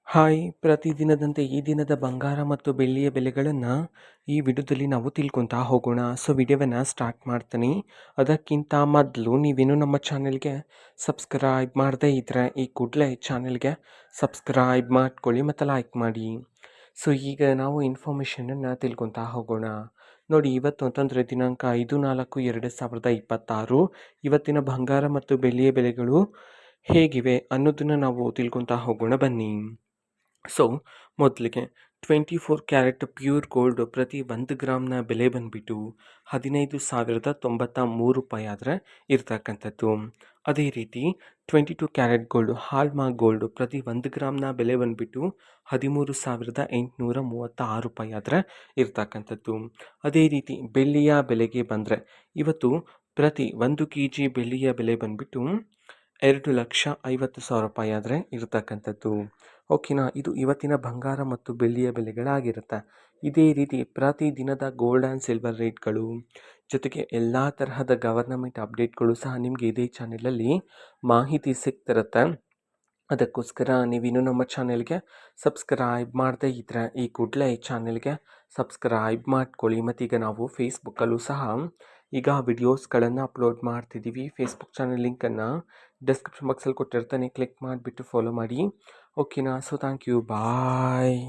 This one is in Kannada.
ಹಾಯ್ ಪ್ರತಿದಿನದಂತೆ ಈ ದಿನದ ಬಂಗಾರ ಮತ್ತು ಬೆಳ್ಳಿಯ ಬೆಲೆಗಳನ್ನು ಈ ವಿಡಿಯೋದಲ್ಲಿ ನಾವು ತಿಳ್ಕೊತಾ ಹೋಗೋಣ. ವಿಡಿಯೋವನ್ನು ಸ್ಟಾರ್ಟ್ ಮಾಡ್ತೀನಿ. ಅದಕ್ಕಿಂತ ಮೊದಲು ನೀವೇನು ನಮ್ಮ ಚಾನೆಲ್ಗೆ ಸಬ್ಸ್ಕ್ರೈಬ್ ಮಾಡದೇ ಇದ್ದರೆ ಈ ಕೂಡಲೇ ಚಾನೆಲ್ಗೆ ಸಬ್ಸ್ಕ್ರೈಬ್ ಮಾಡ್ಕೊಳ್ಳಿ ಮತ್ತು ಲೈಕ್ ಮಾಡಿ. ಈಗ ನಾವು ಇನ್ಫಾರ್ಮೇಷನನ್ನು ತಿಳ್ಕೊತಾ ಹೋಗೋಣ. ನೋಡಿ, ಇವತ್ತು ಅಂತಂದರೆ ದಿನಾಂಕ 5/4/2026 ಇವತ್ತಿನ ಬಂಗಾರ ಮತ್ತು ಬೆಳ್ಳಿಯ ಬೆಲೆಗಳು ಹೇಗಿವೆ ಅನ್ನೋದನ್ನು ನಾವು ತಿಳ್ಕೊತಾ ಹೋಗೋಣ ಬನ್ನಿ. ಮೊದಲಿಗೆ 24 ಕ್ಯಾರೆಟ್ ಪ್ಯೂರ್ ಗೋಲ್ಡ್ ಪ್ರತಿ 1 ಗ್ರಾಮ್ನ ಬೆಲೆ ಬಂದುಬಿಟ್ಟು 15,093 ರೂಪಾಯಿ ಆದರೆ ಇರ್ತಕ್ಕಂಥದ್ದು. ಅದೇ ರೀತಿ 22 ಕ್ಯಾರೆಟ್ ಗೋಲ್ಡ್ ಹಾಲ್ಮಾರ್ಕ್ ಗೋಲ್ಡ್ ಪ್ರತಿ 1 ಗ್ರಾಮ್ನ ಬೆಲೆ ಬಂದುಬಿಟ್ಟು 13,836 ರೂಪಾಯಿ ಆದರೆ ಇರ್ತಕ್ಕಂಥದ್ದು. ಅದೇ ರೀತಿ ಬೆಳ್ಳಿಯ ಬೆಲೆಗೆ ಬಂದರೆ ಇವತ್ತು ಪ್ರತಿ 1 kg ಬೆಳ್ಳಿಯ ಬೆಲೆ ಬಂದುಬಿಟ್ಟು 2,50,000 ರೂಪಾಯಿ ಆದರೆ ಇರ್ತಕ್ಕಂಥದ್ದು. ಓಕೆನಾ, ಇದು ಇವತ್ತಿನ ಬಂಗಾರ ಮತ್ತು ಬೆಳ್ಳಿಯ ಬೆಲೆಗಳಾಗಿರುತ್ತೆ. ಇದೇ ರೀತಿ ಪ್ರತಿದಿನದ ಗೋಲ್ಡ್ ಆ್ಯಂಡ್ ಸಿಲ್ವರ್ ರೇಟ್ಗಳು ಜೊತೆಗೆ ಎಲ್ಲ ತರಹದ ಗವರ್ನಮೆಂಟ್ ಅಪ್ಡೇಟ್ಗಳು ಸಹ ನಿಮಗೆ ಇದೇ ಚಾನೆಲಲ್ಲಿ ಮಾಹಿತಿ ಸಿಗ್ತಿರುತ್ತೆ. ಅದಕ್ಕೋಸ್ಕರ ನೀವಿನ್ನೂ ನಮ್ಮ ಚಾನೆಲ್ಗೆ ಸಬ್ಸ್ಕ್ರೈಬ್ ಮಾಡದೇ ಇದ್ದರೆ ಈ ಕೂಡಲೇ ಈ ಚಾನೆಲ್ಗೆ ಸಬ್ಸ್ಕ್ರೈಬ್ ಮಾಡ್ಕೊಳ್ಳಿ. ಮತ್ತೀಗ ನಾವು ಫೇಸ್ಬುಕ್ಕಲ್ಲೂ ಸಹ ಈಗ ವಿಡಿಯೋಸ್ಗಳನ್ನು ಅಪ್ಲೋಡ್ ಮಾಡ್ತಿದ್ದೀವಿ. ಫೇಸ್ಬುಕ್ ಚಾನಲ್ ಲಿಂಕನ್ನು ಡಿಸ್ಕ್ರಿಪ್ಷನ್ ಬಾಕ್ಸಲ್ಲಿ ಕೊಟ್ಟಿರ್ತಾನೆ, ಕ್ಲಿಕ್ ಮಾಡಿಬಿಟ್ಟು ಫಾಲೋ ಮಾಡಿ. ಓಕೆನಾ, ಥ್ಯಾಂಕ್ ಯು, ಬಾಯ್.